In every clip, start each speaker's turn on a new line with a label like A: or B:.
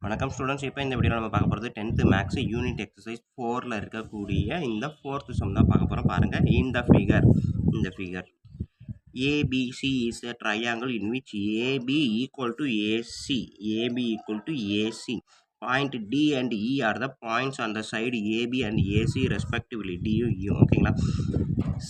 A: வணக்கம் ஸ்டூடெண்ட்ஸ். இப்போ இந்த வீடியோவில் நம்ம பார்க்க போகிறது 10th மேக்ஸ் யூனிட் எக்ஸசைஸ் 4ல் இருக்கக்கூடிய இந்த 4th சம் தான் பார்க்க போகிறோம். பாருங்கள், இந்த figure ABC is a triangle in which AB equal to AC. Point D and E are the points on the side AB and AC respectively. D U ஓகேங்களா,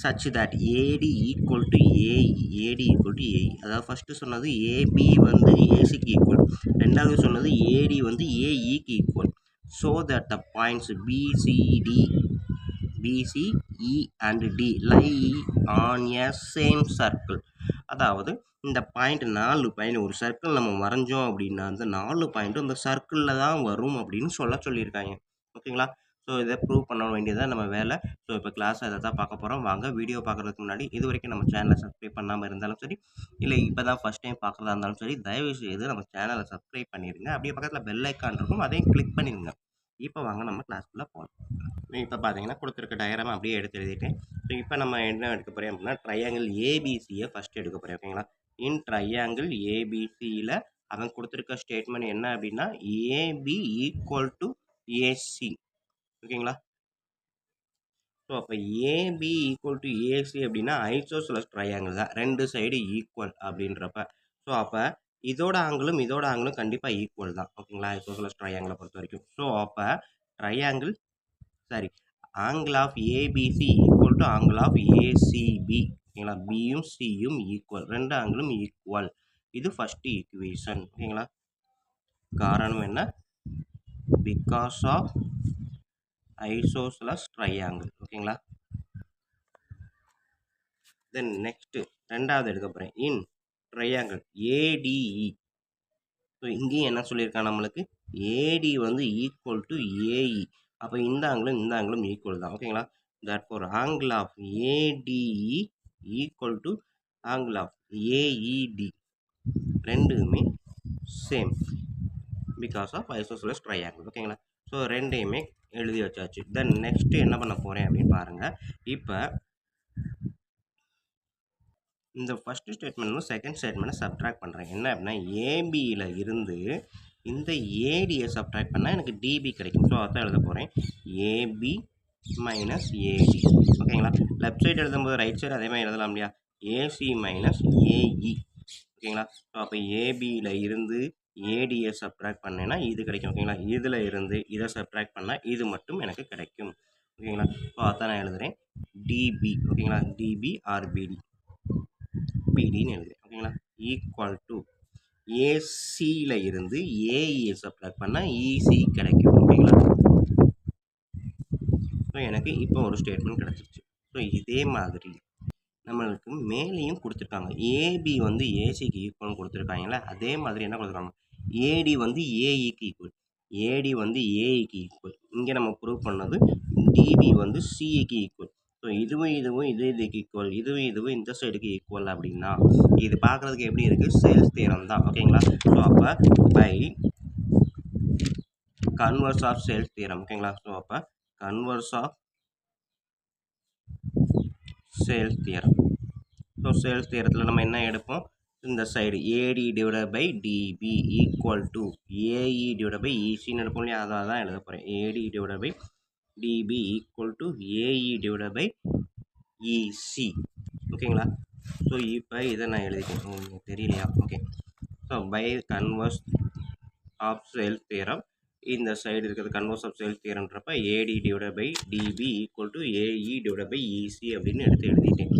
A: such that AD equal to AE. அதாவது first சொன்னது AB வந்து ACக்கு equal, ரெண்டாவது சொன்னது AD வந்து AEக்கு equal. So that the points BCE and D lie on a same circle. அதாவது இந்த பாயிண்ட் 4 பாயிண்ட் ஒரு சர்க்கிள் நம்ம வரைஞ்சோம் அப்படின்னா அந்த 4 பாயிண்ட்டும் இந்த சர்க்கிளில் தான் வரும் அப்படின்னு சொல்லியிருக்காங்க. ஓகேங்களா, ஸோ இதை ப்ரூவ் பண்ண வேண்டியதான் நம்ம வேலை. ஸோ இப்போ கிளாஸ் அதை தான் பார்க்க போகிறோம். வாங்க, வீடியோ பார்க்குறதுக்கு முன்னாடி இது வரைக்கும் நம்ம சேனலை சப்ஸ்கிரைப் பண்ணாமல் இருந்தாலும் சரி, இல்லை இப்போ தான் ஃபஸ்ட் டைம் பார்க்குறதா இருந்தாலும் சரி, தயவு செய்து நம்ம சேனலை சப்ஸ்கிரைப் பண்ணிடுங்க. அப்படியே பக்கத்தில் பெல் ஐக்கான் இருக்கும், அதையும் கிளிக் பண்ணிடுங்க. இப்போ வாங்க நம்ம கிளாஸ்க்குள்ளே போகலாம். இப்போ பார்த்தீங்கன்னா கொடுத்துருக்க டயக்ராம் அப்படியே எடுத்து எழுதிட்டேன். ஸோ இப்போ நம்ம என்ன எடுக்க போகிறோம் அப்படின்னா ட்ரையாங்கிள் ஏபிசியை ஃபஸ்ட்டு எடுக்க போகிறோம். ஓகேங்களா, இன் ட்ரையாங்கிள் ஏபிசியில் அவன் கொடுத்துருக்க ஸ்டேட்மெண்ட் என்ன அப்படின்னா ஏபி ஈக்குவல் டு ஏசி. ஓகேங்களா, ஸோ அப்போ ஏபி ஈக்குவல் டு ஏசி அப்படின்னா ஐசோசெலஸ் ட்ரையாங்கிள் தான், ரெண்டு சைடு ஈக்குவல் அப்படின்றப்ப. ஸோ அப்போ இதோட ஆங்கிளும் கண்டிப்பாக ஈக்குவல் தான். ஓகேங்களா, ஐசோசெலஸ் ட்ரையாங்கிளை பொறுத்த வரைக்கும். ஸோ அப்போ angle of ABC equal to angle of ACB. ஓகேங்களா, பியும் சியும் ஈக்குவல், ரெண்டு ஆங்கிளும் ஈக்குவல். இது ஃபர்ஸ்ட் ஈக்குவேஷன். ஓகேங்களா, காரணம் என்ன? Because of isosceles triangle. ஓகேங்களா, தென் நெக்ஸ்ட் ரெண்டாவது எடுக்க போகிறேன். இன் ட்ரையாங்கிள் ஏடிஇ. ஸோ இங்கேயும் என்ன சொல்லியிருக்காங்க நம்மளுக்கு, ஏடி வந்து ஈக்குவல் டு ஏஇ. அப்போ இந்த ஆங்கிளும் ஈக்குவல் தான். ஓகேங்களா, therefore angle of ADE equal to angle of AED, ரெண்டுமே same because of isosceles triangle. ஓகேங்களா, ஸோ ரெண்டையுமே எழுதி வச்சாச்சு. தென் நெக்ஸ்ட் என்ன பண்ண போகிறேன் அப்படின்னு பாருங்கள். இப்போ இந்த ஃபஸ்ட்டு ஸ்டேட்மெண்ட் செகண்ட் ஸ்டேட்மெண்ட்டை சப்ட்ராக்ட் பண்ணுறேன். என்ன அப்படின்னா ஏபியில் இருந்து இந்த ஏடியை சப்ட்ராக்ட் பண்ணால் எனக்கு டிபி கிடைக்கும். ஸோ அதான் எழுத போகிறேன், ஏபி மைனஸ் ஏடி. ஓகேங்களா, லெஃப்ட் சைடு எழுதும்போது ரைட் சைடு அதே மாதிரி எழுதலாம் இல்லையா, ஏசி மைனஸ் ஏஇ. ஓகேங்களா, ஸோ அப்போ ஏபியில் இருந்து ஏடியை சப்ட்ராக்ட் பண்ணேன்னா இது கிடைக்கும். ஓகேங்களா, இதில் இருந்து இதை சப்ட்ராக்ட் பண்ணால் இது மட்டும் எனக்கு கிடைக்கும். ஓகேங்களா, ஸோ அதான் நான் எழுதுகிறேன் டிபி. ஓகேங்களா, டிபி ஆர் பிடின்னு எழுதுகிறேன். ஓகேங்களா, ஈக்குவல் டு ஏசியில் இருந்து ஏஇயை சப்ட்ராக்ட் பண்ணால் இசி கிடைக்கும். ஓகேங்களா, ஸோ எனக்கு இப்போ ஒரு ஸ்டேட்மெண்ட் கிடச்சிருச்சு. ஸோ இதே மாதிரி நம்மளுக்கு மேலேயும் கொடுத்துருக்காங்க. ஏபி வந்து ஏசிக்கு ஈக்குவல்னு கொடுத்துருக்காங்களே, அதே மாதிரி என்ன கொடுத்துருக்காங்க, ஏடி வந்து ஏஇக்கு ஈக்குவல், ஏடி வந்து ஏஇக்கு ஈக்குவல். இங்கே நம்ம ப்ரூவ் பண்ணது டிபி வந்து சிஇக்கு ஈக்குவல். ஸோ இதுவும் இதுக்கு ஈக்குவல், இதுவும் இந்த சைடுக்கு ஈக்குவல் அப்படின்னா இது பார்க்குறதுக்கு எப்படி இருக்குது, சேல்ஸ் தியரம் தான். ஓகேங்களா, ஸோ அப்போ by converse of Thales theorem. ஓகேங்களா, ஸோ அப்போ converse of Thales theorem. So Thales தியரத்தில் நம்ம என்ன எடுப்போம், இந்த side AD divide by DB equal to AE divide by இசின்னு எடுப்போம் இல்லையா, அதான் தான் எழுத போகிறேன். AD divide by DB equal to AE divide by EC. ஓகேங்களா, ஸோ இப்போ இதை நான் எழுதிட்டேன், உங்களுக்கு தெரியலையா? Okay, so by converse of Thales theorem, இந்த சைடு இருக்கிறது கன்வர்ஸ் ஆஃப் சேல்ஸ் தியரம்ன்றப்ப AD divide by DB equal to AE divide by EC அப்படின்னு எடுத்து எழுதிட்டேன்.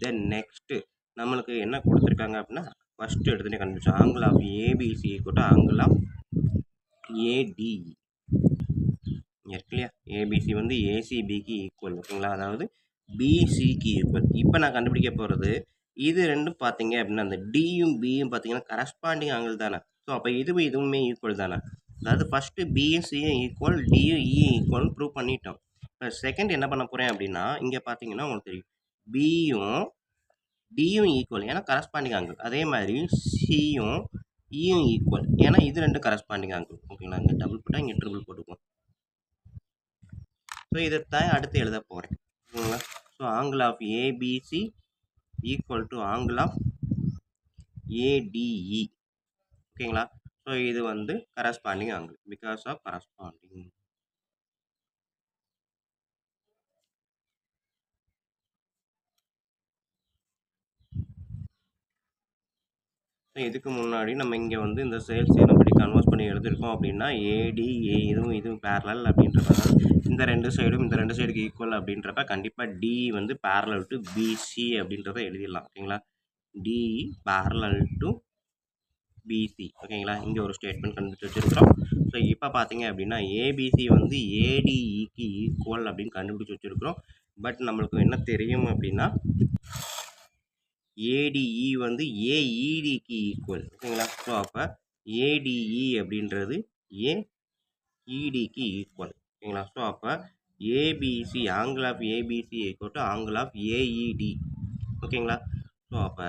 A: தென் நெக்ஸ்ட்டு நம்மளுக்கு என்ன கொடுத்துருக்காங்க அப்படின்னா ஃபஸ்ட்டு எடுத்துகிட்டே கண்டுபிடிச்சோம், angle of ABC equal to angle of ADE இருக்கு இல்லையா. ஏபிசி வந்து ஏசிபிக்கு ஈக்குவல். ஓகேங்களா, அதாவது பிசிக்கு ஈக்குவல். இப்போ நான் கண்டுபிடிக்க போகிறது இது ரெண்டும் பார்த்தீங்க அப்படின்னா அந்த டியும் பியும் பார்த்தீங்கன்னா கரஸ்பாண்டிங் ஆங்கிள் தானே. ஸோ அப்போ இதுவுமே ஈக்குவல் தானே. அதாவது ஃபஸ்ட்டு பியும் சியும் ஈக்குவல், டியும் இயும் ஈக்குவல்னு ப்ரூவ் பண்ணிட்டோம். இப்போ செகண்ட் என்ன பண்ண போகிறேன் அப்படின்னா இங்கே பார்த்தீங்கன்னா உங்களுக்கு தெரியும் பியும் டியும் ஈக்குவல், ஏன்னா கரஸ்பாண்டிங் ஆங்கிள். அதே மாதிரி சியும் இயும் ஈக்குவல், ஏன்னா இது ரெண்டு கரஸ்பாண்டிங் ஆங்கிள். ஓகேங்களா, இங்கே டபுள் போட்டால் இங்கே ட்ரிபிள் போட்டுக்குவோம். ஸோ இதைத்தான் அடுத்து எழுத போகிறேன். ஓகேங்களா, so angle of ABC equal to angle of ADE. ஓகேங்களா, ஸோ இது வந்து corresponding angle because of corresponding. So இதுக்கு முன்னாடி நம்ம இங்கே வந்து இந்த சேல்ஸ் தியரம் படி கன்வெர்ட் பண்ணி எழுதியிருக்கோம் அப்படின்னா ஏடி இதுவும் பேரலல் அப்படின்றப்ப இந்த ரெண்டு சைடுக்கு ஈக்குவல் அப்படின்றப்ப கண்டிப்பாக டி வந்து பேரலல் டு பிசி அப்படின்றத எழுதிடலாம். ஓகேங்களா, டி பேரலல் டு பிசி. ஓகேங்களா, இங்கே ஒரு ஸ்டேட்மெண்ட் கண்டுபிடிச்சு வச்சுருக்கிறோம். ஸோ இப்போ பார்த்தீங்க அப்படின்னா ஏபிசி வந்து ஏடிஇக்கு ஈக்குவல் அப்படின்னு கண்டுபிடிச்சி வச்சுருக்கிறோம். பட் நம்மளுக்கு என்ன தெரியும் அப்படின்னா ஏடிஇ வந்து ஏஇடிக்கு ஈக்குவல். ஓகேங்களா, ஸோ அப்போ ஏடிஇ அப்படின்றது ஏஇடிக்கு ஈக்குவல். ஓகேங்களா, ஸோ அப்போ ABC angle of ABC equal to angle of AED. ஓகேங்களா, ஸோ அப்போ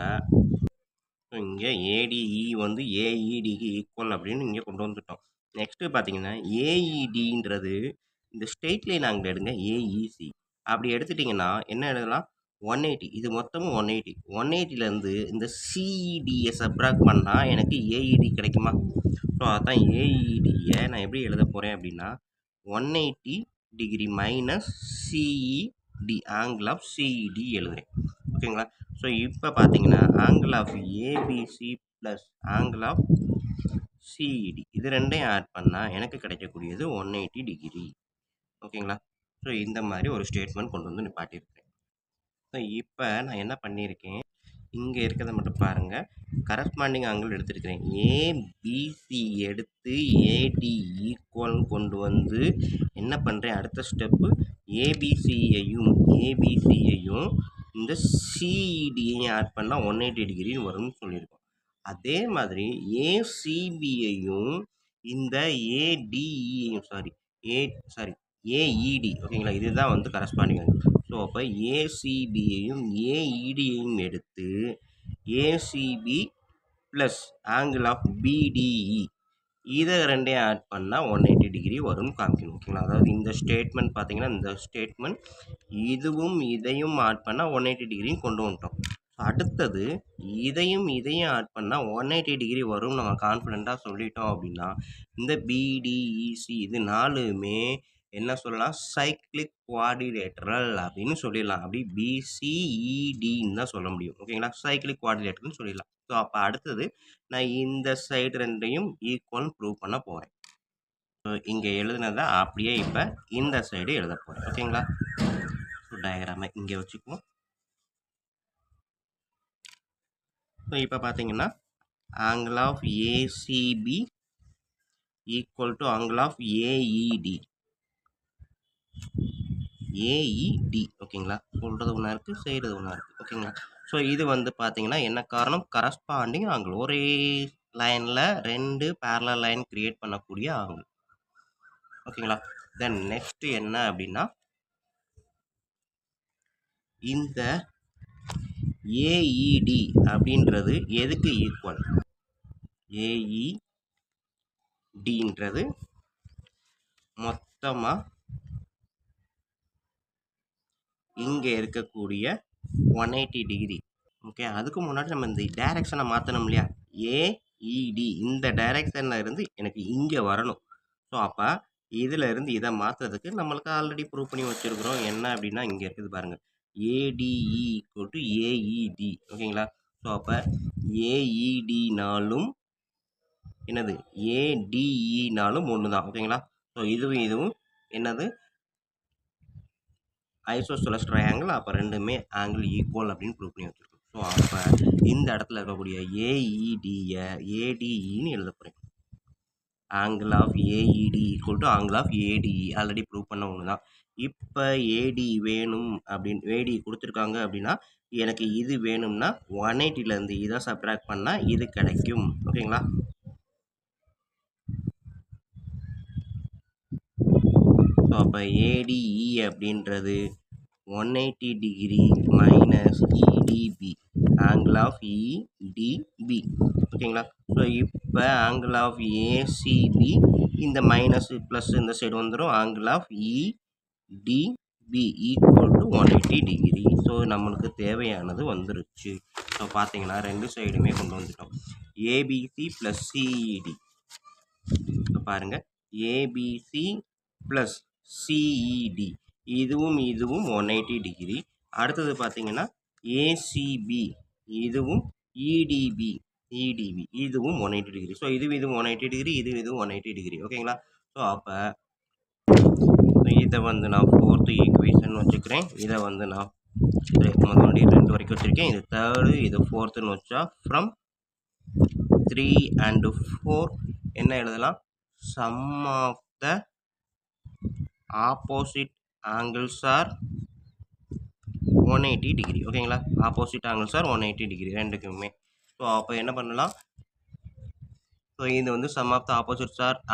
A: இங்கே ஏடிஇ வந்து ஏஇடிக்கு ஈக்குவல் அப்படின்னு இங்கே கொண்டு வந்துட்டோம். நெக்ஸ்ட்டு பார்த்தீங்கன்னா ஏஇடின்றது இந்த ஸ்ட்ரெயிட் லைன் ஆங்கிள் எடுங்க ஏஇசி. அப்படி எடுத்துட்டிங்கன்னா என்ன எழுதலாம் 180. இது மொத்தமும் 180. 180லேருந்து இந்த சிஇடியை சப்ராக்ட் பண்ணால் எனக்கு ஏஇடி கிடைக்குமா? ஸோ அதான் ஏஇடியை நான் எப்படி எழுத போகிறேன் அப்படின்னா 180 degree minus CED angle of CED எழுதுறேன். ஓகேங்களா, ஸோ இப்போ பார்த்தீங்கன்னா angle of ABC plus angle of CED இது ரெண்டையும் ஆட் பண்ணால் எனக்கு கிடைக்கக்கூடியது 180 டிகிரி. ஓகேங்களா, ஸோ இந்த மாதிரி ஒரு ஸ்டேட்மெண்ட் கொண்டு வந்து நிப்பாட்டியிருக்கேன். ஸோ இப்போ நான் என்ன பண்ணியிருக்கேன், இங்கே இருக்கிறத மட்டும் பாருங்கள். கரஸ்பாண்டிங் ஆங்கிள் எடுத்துருக்கிறேன். ஏபிசி எடுத்து ஏடி ஈக்குவல்னு கொண்டு வந்து என்ன பண்ணுறேன், அடுத்த ஸ்டெப்பு ஏபிசியையும் இந்த சிஇடியையும் ஆட் பண்ணால் 180 டிகிரின்னு வரும்னு சொல்லியிருக்கோம். அதே மாதிரி ஏசிபியையும் இந்த ஏடிஇயையும் ஏஇடி. ஓகேங்களா, இதுதான் வந்து கரஸ்பாண்டிங் ஆங்கிள். ஸோ அப்போ ஏசிபியையும் ஏஇடியையும் எடுத்து ACB plus angle of BDE இதை ரெண்டையும் ஆட் பண்ணால் 180 டிகிரி வரும்னு காமிக்கணும். ஓகேங்களா, அதாவது இந்த ஸ்டேட்மெண்ட் பார்த்தீங்கன்னா இந்த ஸ்டேட்மெண்ட் இதுவும் இதையும் ஆட் பண்ணால் 180 டிகிரின்னு கொண்டு வந்துட்டோம். அடுத்தது இதையும் ஆட் பண்ணால் 180 டிகிரி வரும்னு நம்ம கான்ஃபிடெண்ட்டாக சொல்லிட்டோம் அப்படின்னா இந்த பிடிஇசி இது நாலுமே என்ன சொல்லலாம், சைக்ளிக் குவாடிலேட்டரல் அப்படின்னு சொல்லிடலாம். அப்படி பிசிஇடின்னு தான் சொல்ல முடியும். ஓகேங்களா, சைக்ளிக் குவாடிலேட்டர்னு சொல்லிடலாம். ஸோ அப்போ அடுத்தது நான் இந்த சைடு ரெண்டையும் ஈக்குவல் ப்ரூவ் பண்ண போகிறேன். ஸோ இங்கே எழுதுனதை அப்படியே இப்போ இந்த சைடு எழுத போகிறேன். ஓகேங்களா, ஸோ டயக்ராமை இங்கே வச்சுக்குவோம். ஸோ இப்போ பார்த்தீங்கன்னா angle of ACB equal to angle of AED. ஓகேங்களா, சொல்கிறது ஒன்றா இருக்குது, செய்கிறது ஒன்றா இருக்குது. ஓகேங்களா, ஸோ இது வந்து பார்த்தீங்கன்னா என்ன காரணம், கரஸ்பாண்டிங் ஆங்கிள். ஒரே லைனில் ரெண்டு பேரலல் லைன் கிரியேட் பண்ணக்கூடிய ஆங்கிள். ஓகேங்களா, தென் நெக்ஸ்ட் என்ன அப்படின்னா இந்த ஏஇடி அப்படின்றது எதுக்கு ஈக்குவல், ஏஇடின்றது மொத்தமாக இங்கே இருக்கக்கூடிய 180 டிகிரி. ஓகே, அதுக்கு முன்னாடி நம்ம இந்த டைரக்ஷனை மாற்றணும் இல்லையா, ஏஇடி இந்த டைரக்ஷனில் இருந்து எனக்கு இங்கே வரணும். ஸோ அப்போ இதில் இருந்து இதை மாற்றுறதுக்கு நம்மளுக்கு ஆல்ரெடி ப்ரூவ் பண்ணி வச்சுருக்குறோம். என்ன அப்படின்னா இங்கே இருக்குது பாருங்கள், ஏடிஇ ஈக்குவல் டு ஏஇடி. ஓகேங்களா, ஸோ அப்போ ஏஇடினாலும் என்னது ஏடிஇனாலும் ஒன்று தான். ஓகேங்களா, ஸோ இதுவும் என்னது ஐசோஸ்செலஸ் ட்ரையாங்கிள். அப்போ ரெண்டுமே ஆங்கிள் ஈக்குவல் அப்படின்னு ப்ரூவ் பண்ணி வச்சுருக்கோம். ஸோ அப்போ இந்த இடத்துல இருக்கக்கூடிய ஏஇடியை ஏடிஇன்னு எழுத போகிறேன். Angle of AED equal to angle of ADE already prove பண்ண ஒன்று தான். இப்போ ஏடி வேணும் அப்படின்னு ஏடி கொடுத்துருக்காங்க அப்படின்னா எனக்கு இது வேணும்னா 180லேருந்து இதை சப்ராக்ட் பண்ணால் இது கிடைக்கும். ஓகேங்களா, ஸோ அப்போ ஏடிஇ அப்படின்றது 180 degree minus EDB angle of EDB. ஓகேங்களா, ஸோ இப்போ ஆங்கிள் ஆஃப் ஏசிபி இந்த மைனஸ் ப்ளஸ் இந்த சைடு வந்துடும். Angle of EDB equal to 180 degree. So நம்மளுக்கு தேவையானது வந்துருச்சு. ஸோ பார்த்தீங்கன்னா ரெண்டு சைடுமே கொண்டு வந்துட்டோம். ஏபிசி ப்ளஸ் சிஇடி இப்போ பாருங்கள் ஏபிசி ப்ளஸ் சிஇடி இதுவும் 180 டிகிரி. அடுத்தது பார்த்தீங்கன்னா ஏசிபி இதுவும் இடிபி இதுவும் 180 டிகிரி. ஸோ இதுவும் 180 டிகிரி, இதுவும் 180 டிகிரி. ஓகேங்களா? ஸோ அப்போ இதை வந்து நான் 4th ஈக்குவேஷன் வச்சுக்கிறேன். இதை வந்து நான் முதல்ல 2 வரைக்கும் வச்சுருக்கேன். இது 3rd, இது 4thன்னு வச்சா ஃப்ரம் 3 and 4 என்ன எழுதலாம்? Sum of the opposite angles are 180 degree. ஓகேங்களா? ஆப்போசிட் ஆங்கிள்ஸ் ஆர் 180 டிகிரி ரெண்டுக்குமே. ஸோ அப்போ என்ன பண்ணலாம்? ஸோ இது வந்து sum of the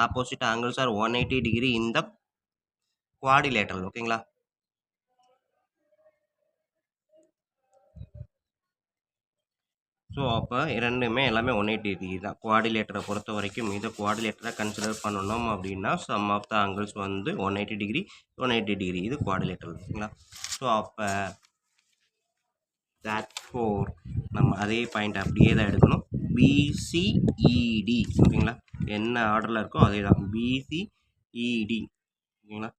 A: opposite angles are 180 degree in the quadrilateral. ஓகேங்களா? ஸோ அப்போ ரெண்டுமே எல்லாமே 180 டிகிரி தான். குவாடிலேட்டரை பொறுத்த வரைக்கும் இதை குவாடிலேட்டரை கன்சிடர் பண்ணணும் அப்படின்னா சம் ஆஃப் த ஆங்கிள்ஸ் வந்து 180 டிகிரி 180 டிகிரி இது குவாடிலேட்டரல். ஓகேங்களா? ஸோ அப்போ therefore நம்ம அதே பாயிண்ட் அப்படியே தான் எடுக்கணும். பிசிஇடி ஓகேங்களா? என்ன ஆர்டரில் இருக்கோ அதே தான் பிசிஇடி. ஓகேங்களா?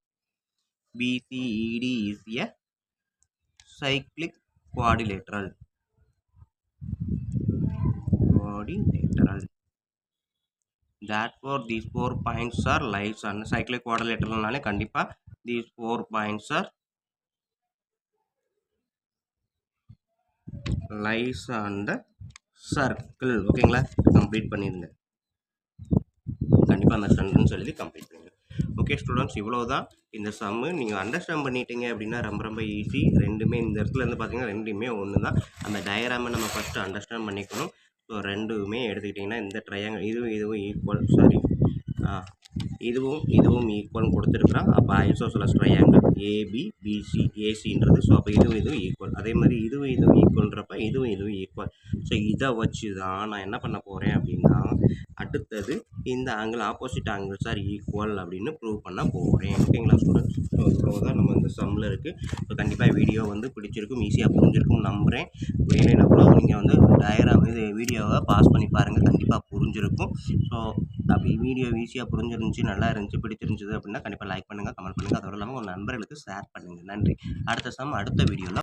A: BCED is a cyclic quadrilateral. Therefore these 4 points are lies on cyclic quadrilateralனாலே கண்டிப்பா these 4 points are lies on the circle. ஓகேங்களா? கம்ப்ளீட் பண்ணிடுங்க. கண்டிப்பாக அந்த சென்டென்ஸ் எழுதி கம்ப்ளீட் பண்ணுங்க. ஓகே ஸ்டூடெண்ட்ஸ், இவ்வளோதான் இந்த சம்மு. நீங்கள் அண்டர்ஸ்டாண்ட் பண்ணிட்டீங்க அப்படின்னா ரொம்ப ஈஸி. ரெண்டுமே இந்த இடத்துல இருந்து பார்த்தீங்கன்னா ரெண்டுமே ஒன்று தான். அந்த டயராமை நம்ம ஃபஸ்ட்டு அண்டர்ஸ்டாண்ட் பண்ணிக்கணும். ஸோ ரெண்டுமே எடுத்துக்கிட்டிங்கன்னா இந்த ட்ரையாங்கிள் இதுவும் ஈக்குவல் இதுவும் ஈக்குவல் கொடுத்துருக்குறான். அப்போ ஐசோசெலஸ் ட்ரையாங்கிள் ஏபிபிசி ஏசின்றது. ஸோ அப்போ இதுவும் ஈக்குவல். அதே மாதிரி இதுவும் ஈக்குவல்ன்றப்ப இதுவும் ஈக்குவல். ஸோ இதை வச்சு தான் நான் என்ன பண்ண போகிறேன் அப்படின்னா அடுத்தது இந்த angle opposite angles R equal அப்படின்னு ப்ரூவ் பண்ண போகிறேன். ஓகேங்களா ஸ்டூடெண்ட்ஸ்? ஸோ இவ்வளோதான் நம்ம இந்த சம்மில் இருக்குது. ஸோ கண்டிப்பாக வீடியோ வந்து பிடிச்சிருக்கும், ஈஸியாக புரிஞ்சிருக்கும்னு நம்புகிறேன். புரியலைன்னா கூட நீங்கள் வந்து வீடியோவை பாஸ் பண்ணி பாருங்கள், கண்டிப்பாக புரிஞ்சிருக்கும். ஸோ அப்படி வீடியோ ஈஸியாக புரிஞ்சிருந்துச்சு, நல்லா இருந்துச்சு, பிடிச்சிருந்துச்சு அப்படின்னா கண்டிப்பாக லைக் பண்ணுங்கள், கமெண்ட் பண்ணுங்கள். அதோடு இல்லாமல் உங்கள் நண்பர்களுக்கு ஷேர் பண்ணுங்கள். நன்றி. அடுத்த சம் அடுத்த வீடியோவில்